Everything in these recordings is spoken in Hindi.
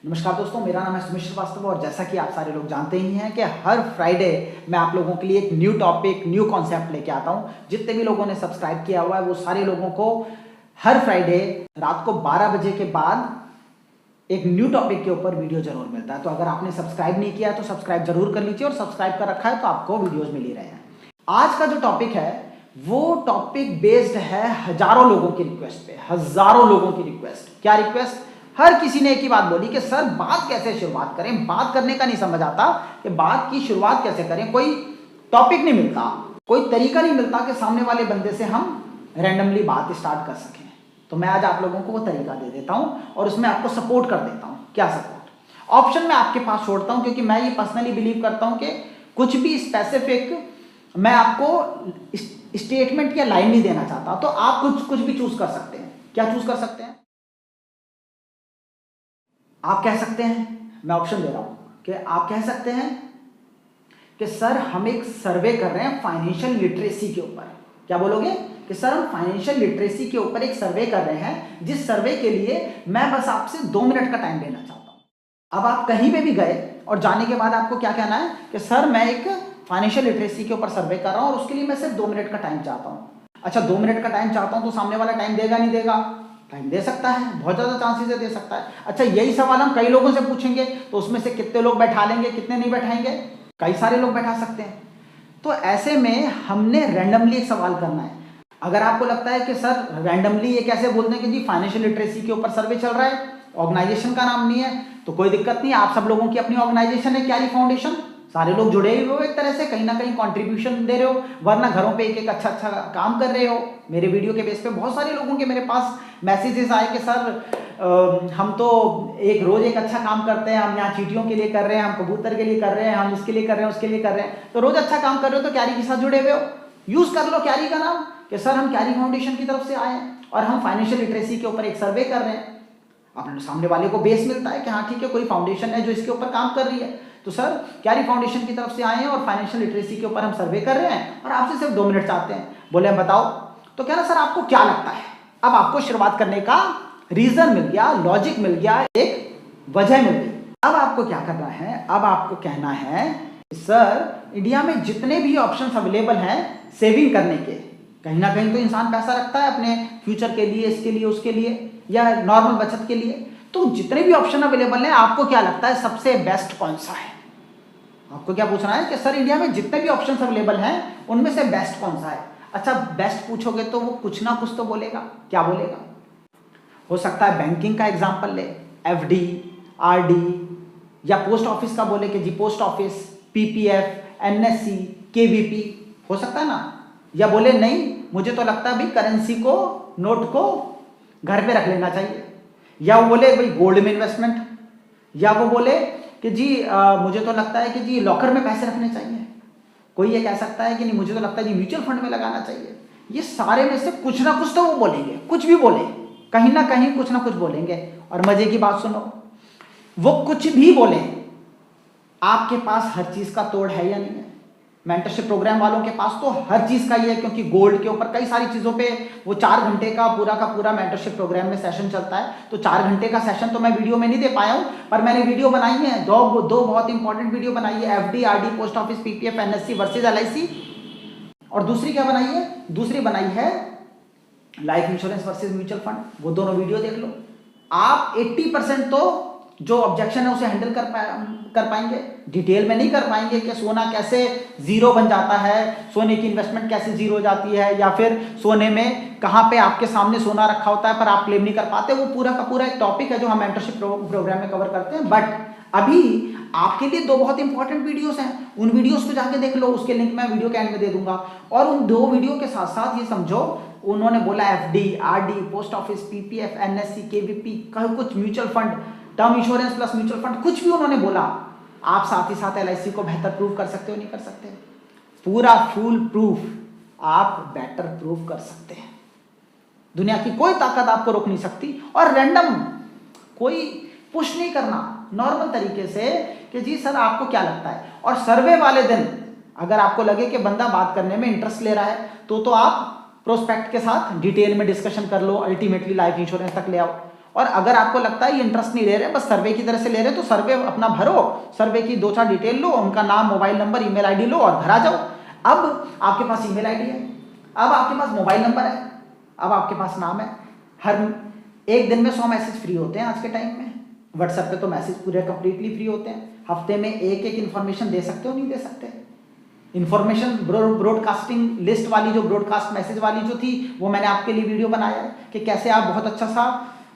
नमस्कार दोस्तों, मेरा नाम है सुमित श्रीवास्तव और जैसा कि आप सारे लोग जानते ही हैं कि हर फ्राइडे मैं आप लोगों के लिए एक न्यू टॉपिक, न्यू कॉन्सेप्ट लेके आता हूं। जितने भी लोगों ने सब्सक्राइब किया हुआ है वो सारे लोगों को हर फ्राइडे रात को 12 बजे के बाद एक न्यू टॉपिक के ऊपर वीडियो जरूर मिलता है। तो अगर आपने सब्सक्राइब नहीं किया है तो सब्सक्राइब जरूर कर लीजिए, और सब्सक्राइब कर रखा है तो आपको वीडियोज मिल ही रहे हैं। आज का जो टॉपिक है वो टॉपिक बेस्ड है हजारों लोगों की रिक्वेस्ट पे, हजारों लोगों की रिक्वेस्ट। क्या रिक्वेस्ट? हर किसी ने एक ही बात बोली कि सर बात कैसे शुरुआत करें, बात करने का नहीं समझ आता कि बात की शुरुआत कैसे करें। कोई टॉपिक नहीं मिलता, कोई तरीका नहीं मिलता कि सामने वाले बंदे से हम रैंडमली बात स्टार्ट कर सकें। तो मैं आज आप लोगों को वो तरीका दे देता हूं और उसमें आपको सपोर्ट कर देता हूं। क्या सपोर्ट? ऑप्शन मैं आपके पास छोड़ता हूं, क्योंकि मैं ये पर्सनली बिलीव करता हूं कि कुछ भी स्पेसिफिक मैं आपको स्टेटमेंट या लाइन नहीं देना चाहता। तो आप कुछ भी चूज कर सकते हैं। क्या चूज कर सकते हैं? आप कह सकते हैं, मैं ऑप्शन दे रहा हूं कि आप कह सकते हैं कि सर हम एक सर्वे कर रहे हैं फाइनेंशियल लिटरेसी के ऊपर। क्या बोलोगे? कि सर हम फाइनेंशियल लिटरेसी के ऊपर एक सर्वे कर रहे हैं, जिस सर्वे के लिए मैं बस आपसे 2 मिनट का टाइम लेना चाहता हूं। अब आप कहीं पे भी गए और जाने के बाद आपको क्या कहना है कि सर मैं एक फाइनेंशियल लिटरेसी के ऊपर सर्वे कर रहा हूं और उसके लिए मैं सिर्फ 2 मिनट का टाइम चाहता हूं। अच्छा, 2 मिनट का टाइम चाहता हूं तो सामने वाला टाइम देगा नहीं देगा? टाइम दे सकता है, बहुत ज़्यादा चांसेस है दे सकता है। अच्छा, यही सवाल हम कई लोगों से पूछेंगे तो उसमें से कितने लोग बैठा लेंगे, कितने नहीं बैठाएंगे? कई सारे लोग बैठा सकते हैं। तो ऐसे में हमने रैंडमली एक सवाल करना है। अगर आपको लगता है कि सर रैंडमली ये कैसे बोल दें कि जी फाइनेंशियल लिटरेसी के ऊपर सर्वे चल रहा है, ऑर्गेनाइजेशन का नाम नहीं है, तो कोई दिक्कत नहीं। आप सब लोगों की अपनी ऑर्गेनाइजेशन है क्यारी फाउंडेशन, सारे लोग जुड़े हुए हो, एक तरह से कहीं ना कहीं कंट्रीब्यूशन दे रहे हो, वरना घरों पे एक अच्छा अच्छा काम कर रहे हो। मेरे वीडियो के बेस पे बहुत सारे लोगों के मेरे पास मैसेजेस आए कि सर हम तो एक रोज एक अच्छा काम करते हैं, हम यहाँ चींटियों के लिए कर रहे हैं, हम कबूतर के लिए कर रहे हैं, हम इसके लिए कर रहे हैं, उसके लिए कर रहे हैं। तो रोज अच्छा काम कर रहे हो तो क्यारी के साथ जुड़े हुए हो, यूज कर लो क्यारी का नाम कि सर हम क्यारी फाउंडेशन की तरफ से आए हैं और हम फाइनेंशियल लिटरेसी के ऊपर एक सर्वे कर रहे हैं। अपने सामने वाले को बेस मिलता है कि हाँ ठीक है, कोई फाउंडेशन है जो इसके ऊपर काम कर रही है। तो सर क्यारी फाउंडेशन की तरफ से आए हैं और फाइनेंशियल लिटरेसी के ऊपर हम सर्वे कर रहे हैं और आपसे सिर्फ 2 मिनट चाहते हैं। बोले बताओ। तो कह रहा सर आपको क्या लगता है? अब आपको शुरुआत करने का रीजन मिल गया, लॉजिक मिल गया, एक वजह मिल गई। अब आपको क्या करना है? अब आपको कहना है सर इंडिया में जितने भी ऑप्शंस अवेलेबल हैं सेविंग करने के, कहीं ना कहीं तो इंसान पैसा रखता है अपने फ्यूचर के लिए, इसके लिए, उसके लिए, या नॉर्मल बचत के लिए। तो जितने भी ऑप्शन अवेलेबल हैं आपको क्या लगता है सबसे बेस्ट कौन सा है? आपको क्या पूछना है कि सर इंडिया में जितने भी ऑप्शंस अवेलेबल हैं उनमें से बेस्ट कौन सा है? अच्छा, बेस्ट पूछोगे तो वो कुछ ना कुछ तो बोलेगा। क्या बोलेगा? हो सकता है बैंकिंग का एग्जांपल ले, एफडी, आरडी, या पोस्ट ऑफिस का बोले कि जी post office, PPF, NSC, KVP, हो सकता है ना। या बोले नहीं मुझे तो लगता है भाई करेंसी को, नोट को घर पे रख लेना चाहिए। या वो बोले भाई गोल्ड में इन्वेस्टमेंट। या वो बोले कि जी मुझे तो लगता है कि जी लॉकर में पैसे रखने चाहिए। कोई ये कह सकता है कि नहीं मुझे तो लगता है जी म्यूचुअल फंड में लगाना चाहिए। ये सारे में से कुछ ना कुछ तो वो बोलेंगे, कुछ भी बोले, कहीं ना कहीं कुछ ना कुछ बोलेंगे। और मजे की बात सुनो, वो कुछ भी बोले आपके पास हर चीज का तोड़ है या नहीं है? मेंटरशिप प्रोग्राम वालों के पास तो हर चीज का ही है, क्योंकि गोल्ड के ऊपर कई सारी चीजों पे वो 4 घंटे का पूरा मेंटरशिप प्रोग्राम में सेशन चलता है। तो 4 घंटे का सेशन तो मैं वीडियो में नहीं दे पाया हूं, पर मैंने वीडियो बनाई है, दो बहुत इंपॉर्टेंट वीडियो बनाई है, FD, RD, post office, PPF, NSC versus LIC. और दूसरी क्या बनाई है? दूसरी बनाई है life insurance versus mutual fund. वो दोनों वीडियो देख लो। आप 80% तो जो ऑब्जेक्शन है उसे हैंडल कर पाएंगे, डिटेल में नहीं कर पाएंगे कि सोना कैसे जीरो बन जाता है, सोने की इन्वेस्टमेंट कैसे जीरो हो जाती है, या फिर सोने में कहाँ पे आपके सामने सोना रखा होता है पर आप क्लेम नहीं कर पाते। वो पूरा का पूरा एक टॉपिक है जो हम मेंटरशिप प्रोग्राम में कवर करते हैं। बट अभी आपके लिए 2 बहुत इंपॉर्टेंट वीडियोस हैं, उन वीडियोस को जाके देख लो, उसके लिंक मैं वीडियो के एंड में दे दूंगा। और उन 2 वीडियो के साथ साथ ये समझो, उन्होंने बोला FD, RD, post office, PPF, NSC, KVP, कुछ mutual fund, term insurance plus mutual fund, कुछ भी उन्होंने बोला। आप साथ ही साथ एलआईसी को बेहतर प्रूव कर सकते हो, नहीं कर सकते? पूरा फुल प्रूफ आप बेटर प्रूव कर सकते हैं। दुनिया की कोई ताकत आपको रोक नहीं सकती। और रैंडम कोई पुश नहीं करना, नॉर्मल तरीके से कि जी सर आपको क्या लगता है। और सर्वे वाले दिन अगर आपको लगे कि बंदा बात करने में इंटरेस्ट ले रहा है तो आप प्रोस्पेक्ट के साथ डिटेल में डिस्कशन कर लो, अल्टीमेटली लाइफ इंश्योरेंस तक ले आओ। और अगर आपको लगता है ये इंटरेस्ट नहीं ले रहे, बस सर्वे की तरह से ले रहे, तो सर्वे अपना भरो, सर्वे की 2-4 डिटेल लो, उनका नाम, मोबाइल नंबर, ईमेल आईडी लो और घर आ जाओ। अब आपके पास ईमेल आईडी है, अब आपके पास मोबाइल नंबर है, अब आपके पास नाम है। हर एक दिन में 100 मैसेज फ्री होते हैं आज के टाइम में। व्हाट्सएप पे तो मैसेज पूरे कंप्लीटली फ्री होते हैं। हफ्ते में एक इन्फॉर्मेशन दे सकते हो, नहीं दे सकते? इन्फॉर्मेशन ब्रॉडकास्टिंग लिस्ट वाली, जो ब्रॉडकास्ट मैसेज वाली जो थी, वो मैंने आपके लिए वीडियो बनाया है कि कैसे आप बहुत अच्छा सा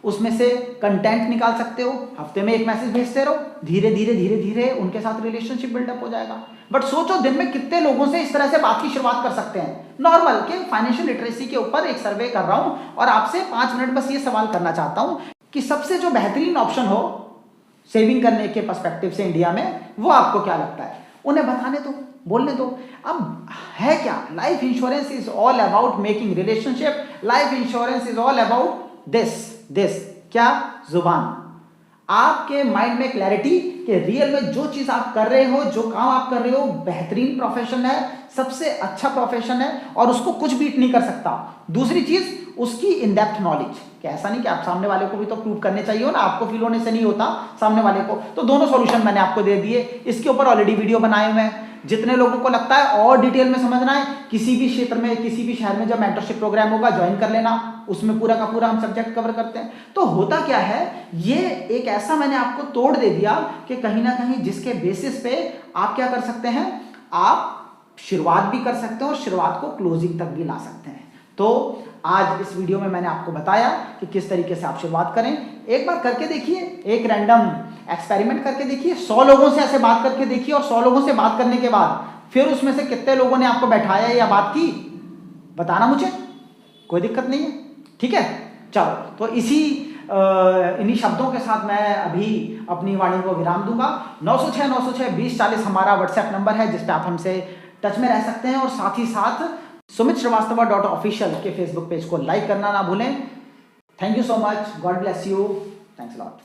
उसमें से कंटेंट निकाल सकते हो। हफ्ते में एक मैसेज भेजते रहो, धीरे धीरे धीरे धीरे उनके साथ रिलेशनशिप बिल्डअप हो जाएगा। बट सोचो दिन में कितने लोगों से इस तरह से बात की शुरुआत कर सकते हैं। नॉर्मल के फाइनेंशियल लिटरेसी के ऊपर एक सर्वे कर रहा हूं और आपसे 5 मिनट बस ये सवाल करना चाहता हूं कि सबसे जो बेहतरीन ऑप्शन हो सेविंग करने के पर्सपेक्टिव से इंडिया में, वो आपको क्या लगता है? उन्हें बताने दो, बोलने दो। अब है क्या, life insurance is all about making relationship, life insurance is all about this क्या? जुबान। आपके माइंड में क्लैरिटी कि रियल में जो चीज आप कर रहे हो, जो काम आप कर रहे हो, बेहतरीन प्रोफेशन है, सबसे अच्छा प्रोफेशन है और उसको कुछ बीट नहीं कर सकता। दूसरी चीज उसकी इन डेप्थ नॉलेज, कि ऐसा नहीं कि आप सामने वाले को भी तो प्रूव करने चाहिए हो ना, आपको फील होने से नहीं होता सामने वाले को। तो दोनों सॉल्यूशन मैंने आपको दे दिए, इसके ऊपर ऑलरेडी वीडियो बनाए हुए हैं। जितने लोगों को लगता है और डिटेल में समझना है, किसी भी क्षेत्र में, किसी भी शहर में जब मेंटरशिप प्रोग्राम होगा ज्वाइन कर लेना, उसमें पूरा का पूरा हम सब्जेक्ट कवर करते हैं। तो होता क्या है, ये एक ऐसा मैंने आपको तोड़ दे दिया कि कहीं ना कहीं जिसके बेसिस पे आप क्या कर सकते हैं, आप शुरुआत भी कर सकते हैं और शुरुआत को क्लोजिंग तक भी ला सकते हैं। तो आज इस वीडियो में मैंने आपको बताया कि किस तरीके से आप शुरुआत करें। एक बार करके देखिए, एक रैंडम एक्सपेरिमेंट करके देखिए, 100 लोगों से ऐसे बात करके देखिए और 100 लोगों से बात करने के बाद फिर उसमें से कितने लोगों ने आपको बैठाया या बात की, बताना मुझे, कोई दिक्कत नहीं है, ठीक है। चलो, तो इन्हीं शब्दों के साथ मैं अभी अपनी वाणी को विराम दूंगा। 906-906-2040 हमारा व्हाट्सएप नंबर है, जिस पे आप हमसे टच में रह सकते हैं। और साथ ही साथ sumitshrivastawa.official के फेसबुक पेज को लाइक करना ना भूलें। Thank you so much, God bless you, thanks a lot.